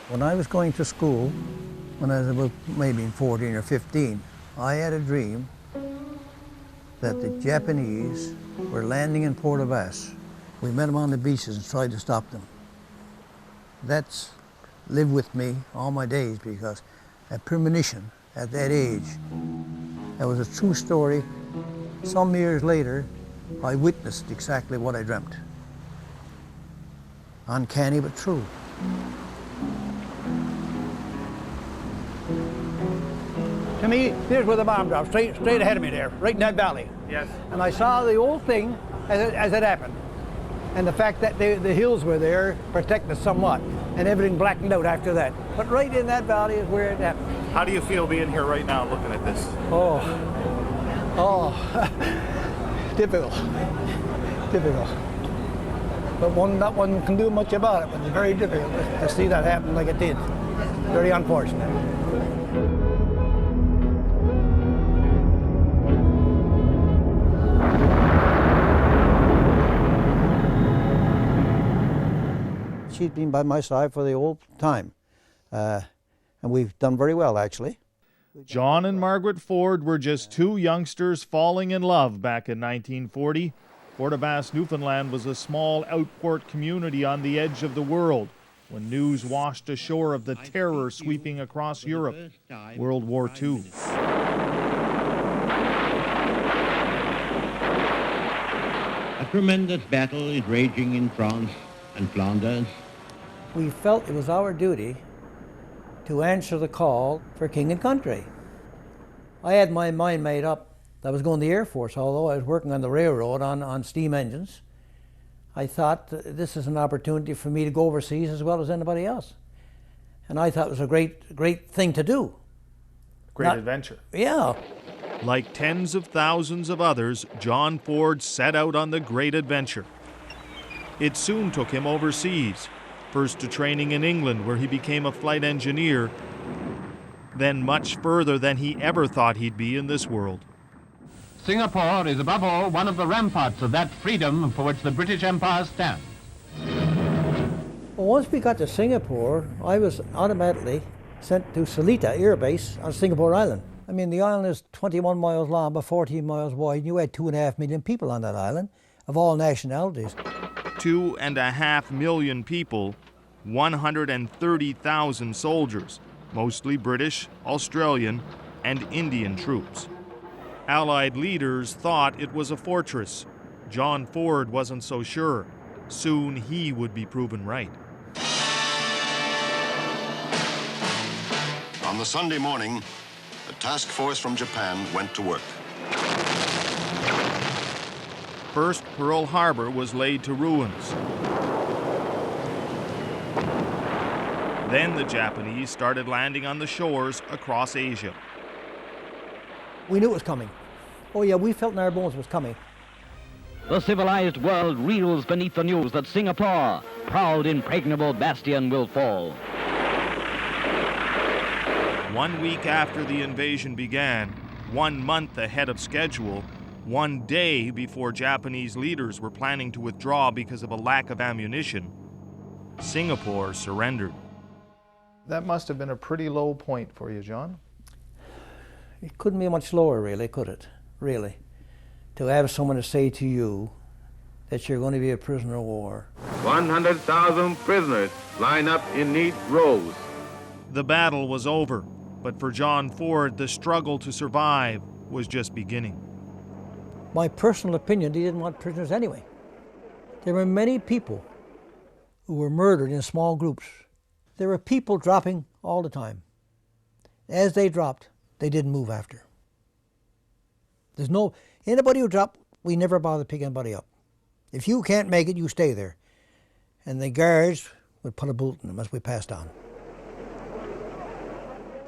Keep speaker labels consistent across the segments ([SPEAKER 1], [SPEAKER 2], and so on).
[SPEAKER 1] When I was going to school, when I was about maybe 14 or 15, I had a dream that the Japanese were landing in Port of Bass. We met them on the beaches and tried to stop them. That's lived with me all my days because a premonition at that age, that was a true story. Some years later, I witnessed exactly what I dreamt. Uncanny but true. To me, here's where the bomb dropped, straight ahead of me there, right in that valley.
[SPEAKER 2] Yes.
[SPEAKER 1] And I saw the whole thing as it happened. And the fact that the hills were there protected us somewhat, and everything blackened out after that. But right in that valley is where it happened.
[SPEAKER 2] How do you feel being here right now looking at this?
[SPEAKER 1] Difficult. But not one can do much about it, but it's very difficult to see that happen like it did. Very unfortunate. She's been by my side for the whole time, and we've done very well, actually.
[SPEAKER 3] John and Margaret Ford were just two youngsters falling in love back in 1940. Port of Bass, Newfoundland was a small outport community on the edge of the world when news washed ashore of the terror sweeping across Europe, World War II.
[SPEAKER 4] A tremendous battle is raging in France and Flanders.
[SPEAKER 1] We felt it was our duty to answer the call for king and country. I had my mind made up that I was going to the Air Force, although I was working on the railroad on steam engines. I thought this is an opportunity for me to go overseas as well as anybody else. And I thought it was a great thing to do.
[SPEAKER 2] Great adventure.
[SPEAKER 1] Yeah.
[SPEAKER 3] Like tens of thousands of others, John Ford set out on the great adventure. It soon took him overseas, first to training in England, where he became a flight engineer, then much further than he ever thought he'd be in this world.
[SPEAKER 5] Singapore is above all one of the ramparts of that freedom for which the British Empire stands.
[SPEAKER 1] Well, once we got to Singapore, I was automatically sent to Seletar Air Base on Singapore Island. I mean, the island is 21 miles long by 14 miles wide, and you had 2.5 million people on that island, of all nationalities.
[SPEAKER 3] 2.5 million people, 130,000 soldiers, mostly British, Australian, and Indian troops. Allied leaders thought it was a fortress. John Ford wasn't so sure. Soon he would be proven right.
[SPEAKER 6] On the Sunday morning, a task force from Japan went to work.
[SPEAKER 3] First, Pearl Harbor was laid to ruins. Then the Japanese started landing on the shores across Asia.
[SPEAKER 1] We knew it was coming. Oh yeah, we felt in our bones it was coming.
[SPEAKER 7] The civilized world reels beneath the news that Singapore, proud impregnable bastion, will fall.
[SPEAKER 3] 1 week after the invasion began, 1 month ahead of schedule, 1 day before Japanese leaders were planning to withdraw because of a lack of ammunition, Singapore surrendered.
[SPEAKER 2] That must have been a pretty low point for you, John.
[SPEAKER 1] It couldn't be much lower, really, could it? Really. To have someone to say to you that you're going to be a prisoner of war.
[SPEAKER 8] 100,000 prisoners line up in neat rows.
[SPEAKER 3] The battle was over, but for John Ford, the struggle to survive was just beginning.
[SPEAKER 1] My personal opinion, they didn't want prisoners anyway. There were many people who were murdered in small groups. There were people dropping all the time. As they dropped, they didn't move after. Anybody who dropped, we never bothered picking anybody up. If you can't make it, you stay there. And the guards would put a bullet in them as we passed on.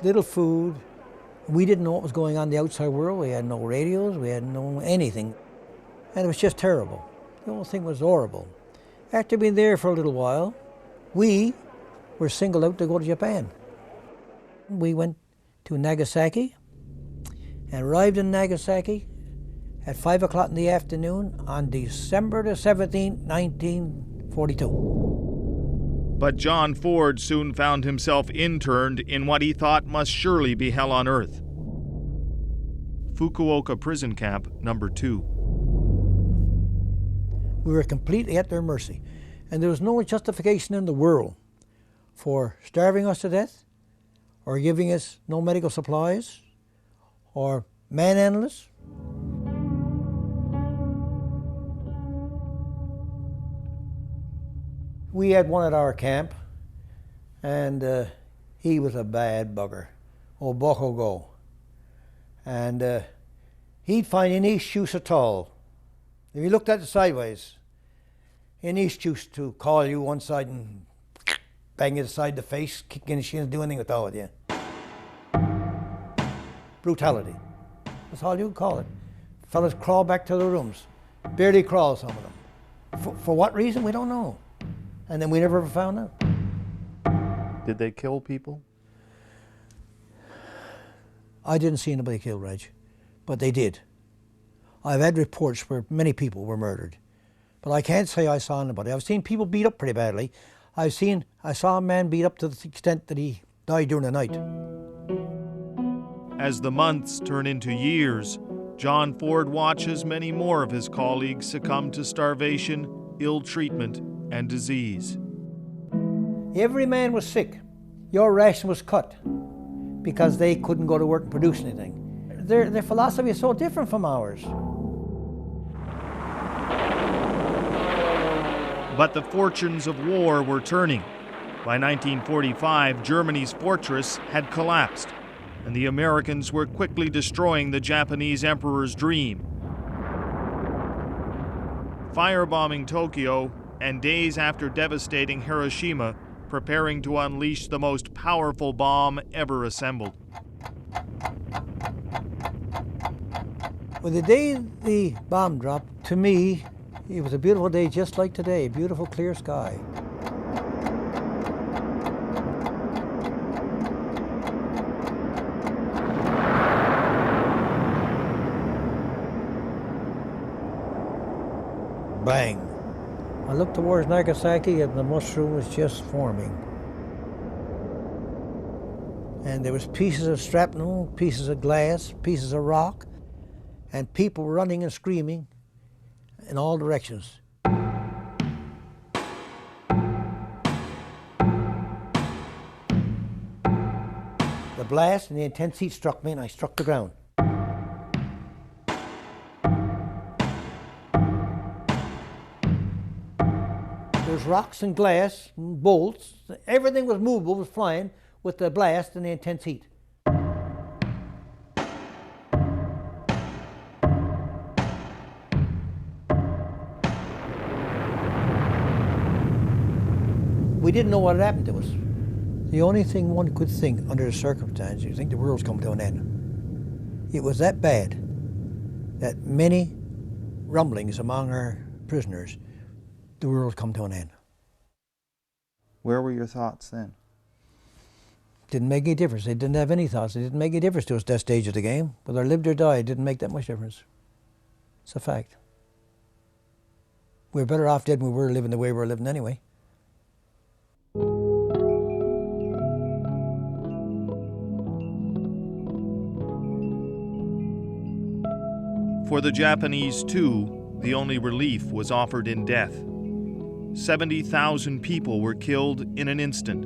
[SPEAKER 1] Little food. We didn't know what was going on in the outside world. We had no radios, we had no anything. And it was just terrible. The whole thing was horrible. After being there for a little while, we were singled out to go to Japan. We went to Nagasaki and arrived in Nagasaki at 5 o'clock in the afternoon on December the 17th, 1942.
[SPEAKER 3] But John Ford soon found himself interned in what he thought must surely be hell on earth. Fukuoka Prison Camp Number 2.
[SPEAKER 1] We were completely at their mercy, and there was no justification in the world for starving us to death, or giving us no medical supplies, or manhandling us. We had one at our camp, and he was a bad bugger, old Boko Go. And he'd find any excuse at all. If you looked at it sideways, any excuse to call you one side and bang you aside the face, kick you in the shin, do anything with all of you. Brutality. That's all you could call it. Fellas crawl back to their rooms. Barely crawl, some of them. For what reason, we don't know. And then we never ever found out.
[SPEAKER 2] Did they kill people?
[SPEAKER 1] I didn't see anybody killed, Reg, but they did. I've had reports where many people were murdered, but I can't say I saw anybody. I've seen people beat up pretty badly. I saw a man beat up to the extent that he died during the night.
[SPEAKER 3] As the months turn into years, John Ford watches many more of his colleagues succumb to starvation, ill treatment, and disease.
[SPEAKER 1] Every man was sick. Your ration was cut because they couldn't go to work and produce anything. Their philosophy is so different from ours.
[SPEAKER 3] But the fortunes of war were turning. By 1945, Germany's fortress had collapsed, and the Americans were quickly destroying the Japanese emperor's dream. Firebombing Tokyo, and days after devastating Hiroshima, preparing to unleash the most powerful bomb ever assembled.
[SPEAKER 1] Well, the day the bomb dropped, to me, it was a beautiful day just like today, beautiful clear sky. Bang. I looked towards Nagasaki and the mushroom was just forming. And there was pieces of shrapnel, pieces of glass, pieces of rock, and people running and screaming in all directions. The blast and the intense heat struck me and I struck the ground. There's rocks and glass and bolts. Everything was movable, was flying with the blast and the intense heat. We didn't know what had happened to us. The only thing one could think under the circumstances, you think the world's come to an end. It was that bad that many rumblings among our prisoners, the world's come to an end.
[SPEAKER 2] Where were your thoughts then?
[SPEAKER 1] Didn't make any difference. They didn't have any thoughts. It didn't make any difference to us at that stage of the game. Whether I lived or died, it didn't make that much difference. It's a fact. We're better off dead than we were living the way we were living anyway.
[SPEAKER 3] For the Japanese, too, the only relief was offered in death. 70,000 people were killed in an instant.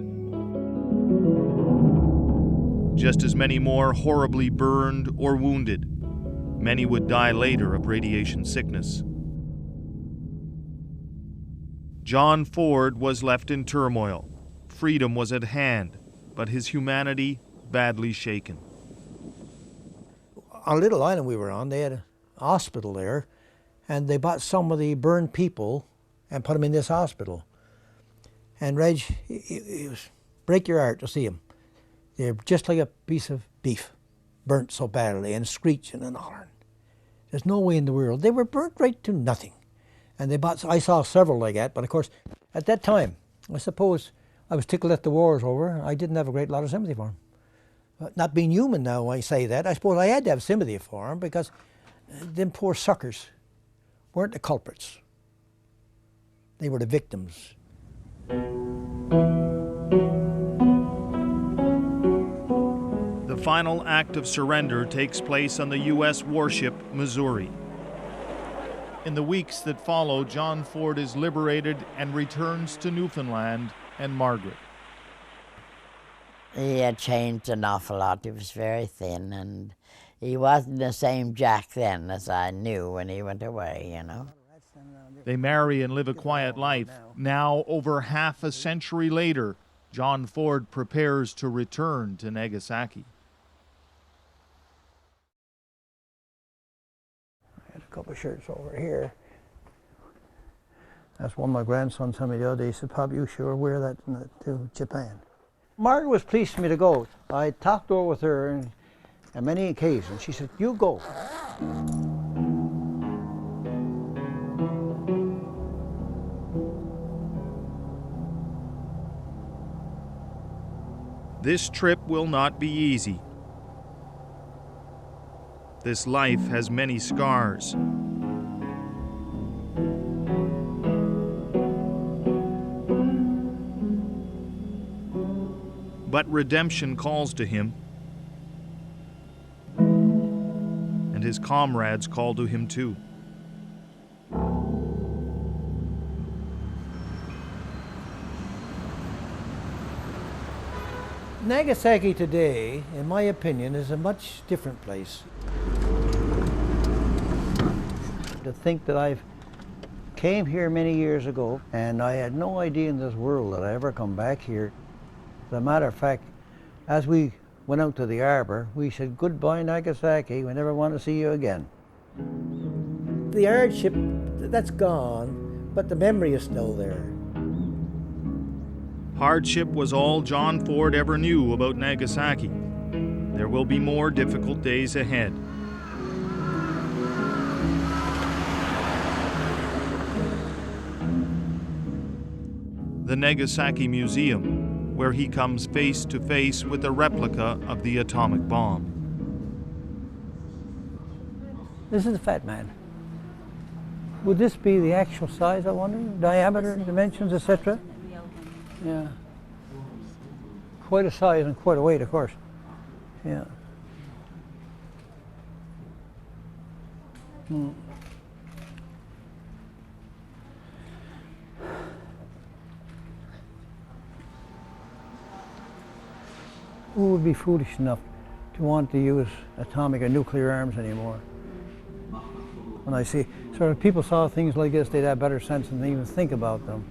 [SPEAKER 3] Just as many more horribly burned or wounded. Many would die later of radiation sickness. John Ford was left in turmoil. Freedom was at hand, but his humanity badly shaken.
[SPEAKER 1] On a little island we were on, they had a hospital there, and they bought some of the burned people and put them in this hospital. And Reg, it was break your heart to see them. They're just like a piece of beef, burnt so badly and screeching and hollering. There's no way in the world. They were burnt right to nothing. And they bought, I saw several like that, but of course, at that time, I suppose I was tickled that the war was over. I didn't have a great lot of sympathy for them. But not being human now when I say that, I suppose I had to have sympathy for them because them poor suckers weren't the culprits. They were the victims.
[SPEAKER 3] final act of surrender takes place on the U.S. warship Missouri. In the weeks that follow, John Ford is liberated and returns to Newfoundland and Margaret.
[SPEAKER 9] He had changed an awful lot. He was very thin, and he wasn't the same Jack then as I knew when he went away, you know.
[SPEAKER 3] They marry and live a quiet life. Now, over half a century later, John Ford prepares to return to Nagasaki.
[SPEAKER 1] I had a couple of shirts over here. That's one my grandson sent me the other day. He said, "Pop, you sure wear that to Japan." Margaret was pleased for me to go. I talked over with her on many occasions. She said, "You go."
[SPEAKER 3] This trip will not be easy. This life has many scars. But redemption calls to him, and his comrades call to him too.
[SPEAKER 1] Nagasaki today, in my opinion, is a much different place. To think that I came here many years ago, and I had no idea in this world that I'd ever come back here. As a matter of fact, as we went out to the harbor, we said, "Goodbye, Nagasaki, we never want to see you again." The hardship, that's gone, but the memory is still there.
[SPEAKER 3] Hardship was all John Ford ever knew about Nagasaki. There will be more difficult days ahead. The Nagasaki Museum, where he comes face to face with a replica of the atomic bomb.
[SPEAKER 1] This is the Fat Man. Would this be the actual size, I wonder? Diameter, dimensions, etc.? Yeah. Quite a size and quite a weight, of course. Yeah. Hmm. Who would be foolish enough to want to use atomic or nuclear arms anymore? When I see, sort of people saw things like this, they'd have better sense than they even think about them.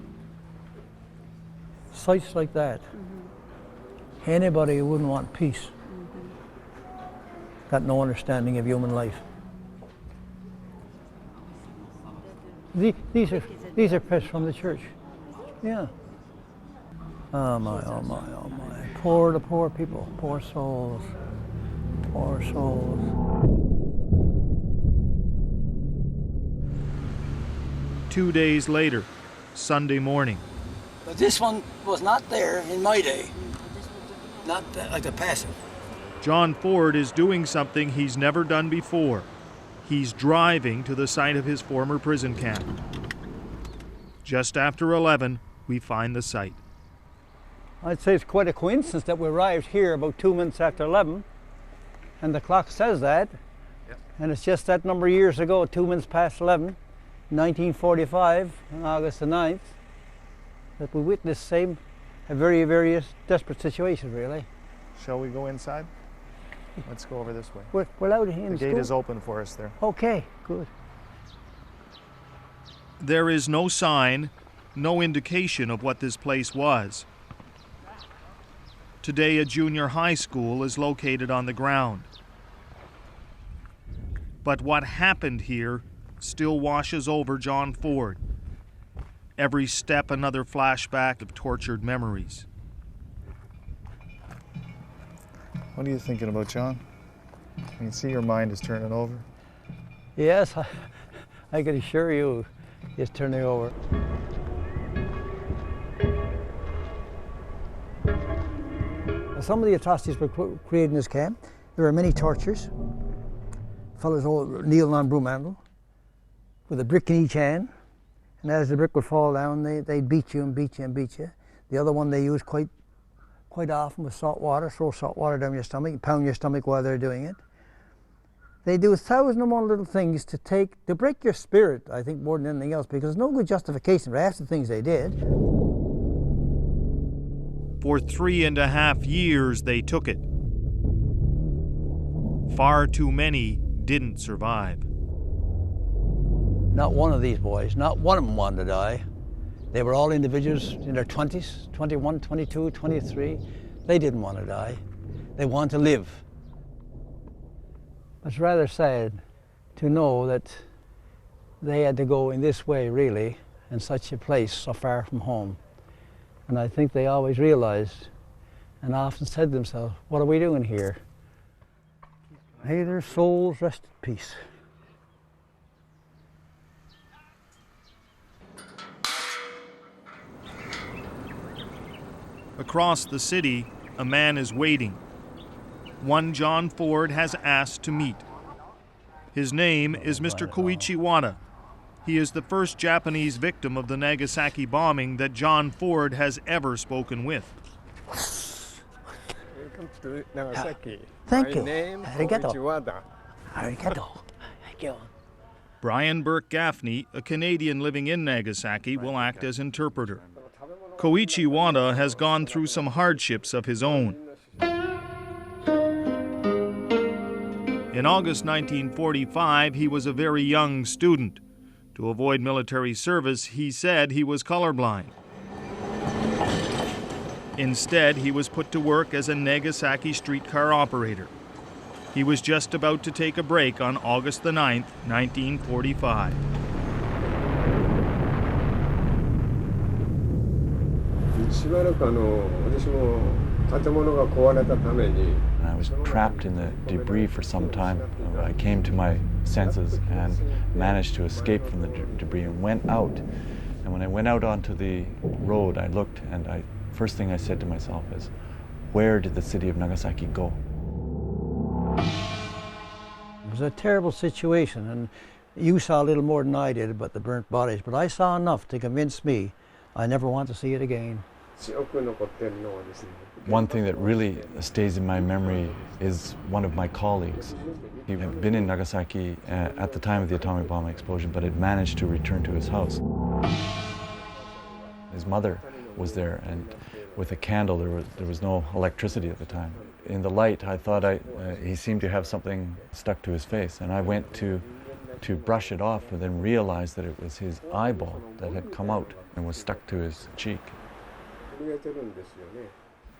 [SPEAKER 1] Sites like that. Anybody who wouldn't want peace got no understanding of human life. These are press from the church. Yeah. Oh my, oh my, oh my. The poor people, poor souls, poor souls.
[SPEAKER 3] Two days later, Sunday morning.
[SPEAKER 1] But this one was not there in my day. Not like a passive.
[SPEAKER 3] John Ford is doing something he's never done before. He's driving to the site of his former prison camp. Just after 11, we find the site.
[SPEAKER 1] I'd say it's quite a coincidence that we arrived here about 2 minutes after 11, and the clock says that. Yep. And it's just that number of years ago, 2 minutes past 11, 1945, on August the 9th, that we witnessed a very, very desperate situation, really.
[SPEAKER 2] Shall we go inside? Let's go over this way.
[SPEAKER 1] We're allowed in.
[SPEAKER 2] The gate is open for us there.
[SPEAKER 1] Okay, good.
[SPEAKER 3] There is no sign, no indication of what this place was. Today, a junior high school is located on the ground. But what happened here still washes over John Ford. Every step another flashback of tortured memories.
[SPEAKER 2] What are you thinking about, John? I can see your mind is turning over.
[SPEAKER 1] Yes, I can assure you it's turning over. Some of the atrocities were created in this camp. There were many tortures. Fellows all kneeling on broom handle with a brick in each hand, and as the brick would fall down, they'd beat you and beat you and beat you. The other one they used quite quite often with salt water, throw salt water down your stomach, and pound your stomach while they're doing it. They do 1,001 little things to break your spirit, I think, more than anything else, because there's no good justification for half the things they did.
[SPEAKER 3] For 3.5 years, they took it. Far too many didn't survive.
[SPEAKER 1] Not one of these boys, not one of them wanted to die. They were all individuals in their 20s, 21, 22, 23. They didn't want to die. They wanted to live. It's rather sad to know that they had to go in this way, really, in such a place so far from home. And I think they always realized and often said to themselves, what are we doing here? May their souls rest in peace.
[SPEAKER 3] Across the city, a man is waiting. One John Ford has asked to meet. His name is Mr. Koichi Wada. He is the first Japanese victim of the Nagasaki bombing that John Ford has ever spoken with.
[SPEAKER 10] Welcome to Nagasaki.
[SPEAKER 1] Thank you.
[SPEAKER 10] My name is
[SPEAKER 1] Arigato.
[SPEAKER 10] Koichi Wada.
[SPEAKER 1] Arigato. Thank you.
[SPEAKER 3] Brian Burke Gaffney, a Canadian living in Nagasaki, will act as interpreter. Koichi Wada has gone through some hardships of his own. In August 1945, he was a very young student. To avoid military service, he said he was colorblind. Instead, he was put to work as a Nagasaki streetcar operator. He was just about to take a break on August the 9th, 1945.
[SPEAKER 11] I was trapped in the debris for some time. I came to my senses and managed to escape from the debris and went out. And when I went out onto the road, I looked and first thing I said to myself is, where did the city of Nagasaki go?
[SPEAKER 1] It was a terrible situation, and you saw a little more than I did about the burnt bodies, but I saw enough to convince me I never want to see it again.
[SPEAKER 11] One thing that really stays in my memory is one of my colleagues. He had been in Nagasaki at the time of the atomic bomb explosion, but had managed to return to his house. His mother was there, and with a candle, there was no electricity at the time. In the light, I thought he seemed to have something stuck to his face, and I went to brush it off, and then realized that it was his eyeball that had come out and was stuck to his cheek.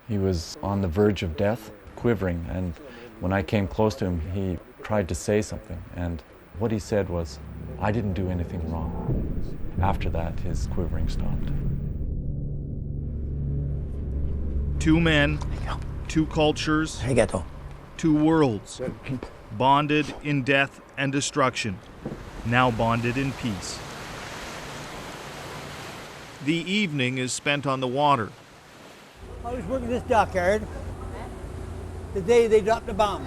[SPEAKER 11] He was on the verge of death, quivering, and when I came close to him, he tried to say something, and what he said was, "I didn't do anything wrong." After that, his quivering stopped.
[SPEAKER 3] Two men, two cultures, two worlds, bonded in death and destruction, now bonded in peace. The evening is spent on the water.
[SPEAKER 1] I was working this dockyard the day they dropped the bomb.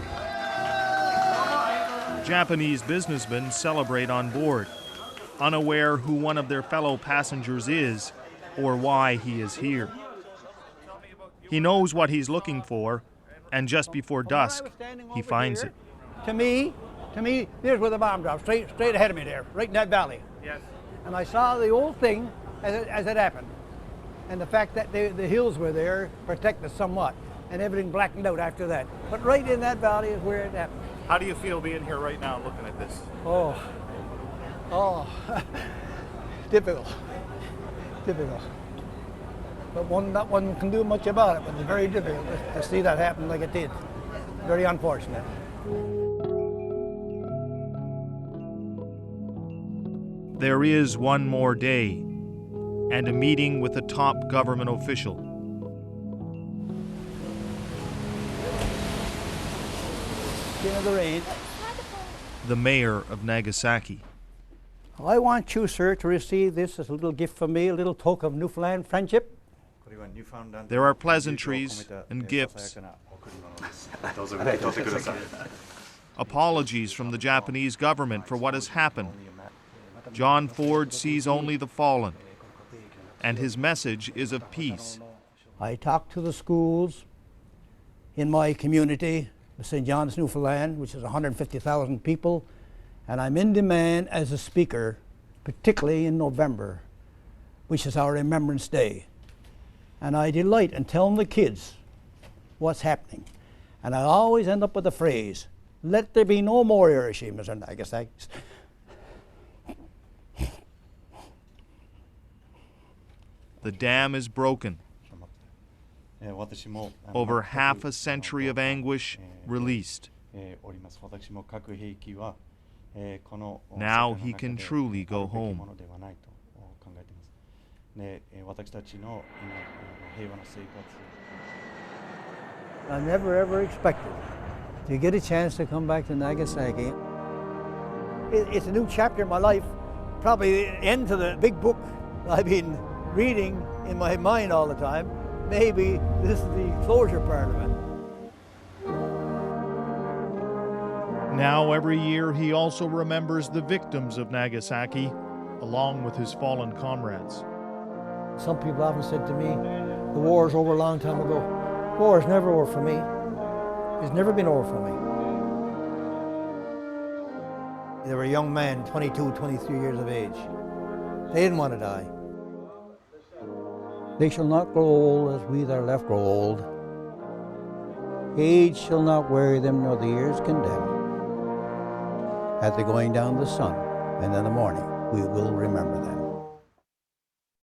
[SPEAKER 3] Japanese businessmen celebrate on board, unaware who one of their fellow passengers is or why he is here. He knows what he's looking for, and just before dusk, he finds it.
[SPEAKER 1] To me, there's where the bomb dropped, straight ahead of me there, right in that valley.
[SPEAKER 2] Yes.
[SPEAKER 1] And I saw the old thing as it happened. And the fact that the hills were there protected us somewhat, and everything blackened out after that. But right in that valley is where it happened.
[SPEAKER 2] How do you feel being here right now looking at this?
[SPEAKER 1] Difficult. But not one can do much about it, but it's very difficult to see that happen like it did. Very unfortunate.
[SPEAKER 3] There is one more day, and a meeting with a top government official.
[SPEAKER 1] Skin of the rain.
[SPEAKER 3] The mayor of Nagasaki.
[SPEAKER 1] I want you, sir, to receive this as a little gift from me, a little token of Newfoundland friendship.
[SPEAKER 3] There are pleasantries and gifts. Apologies from the Japanese government for what has happened. John Ford sees only the fallen, and his message is of peace.
[SPEAKER 1] I talk to the schools in my community, St. John's, Newfoundland, which is 150,000 people, and I'm in demand as a speaker, particularly in November, which is our Remembrance Day. And I delight in telling the kids what's happening. And I always end up with the phrase, "Let there be no more Hiroshima and Nagasaki."
[SPEAKER 3] The dam is broken. Over half a century of anguish released. Now he can truly go home.
[SPEAKER 1] I never ever expected to get a chance to come back to Nagasaki. It's a new chapter in my life, probably the end to the big book I've been reading in my mind all the time. Maybe this is the closure part of it.
[SPEAKER 3] Now every year he also remembers the victims of Nagasaki, along with his fallen comrades.
[SPEAKER 1] Some people often said to me, the war's over a long time ago. The war is never over for me. It's never been over for me. They were a young man, 22, 23 years of age. They didn't want to die. They shall not grow old as we that are left grow old. Age shall not weary them, nor the years condemn. At the going down of the sun, and in the morning, we will remember them.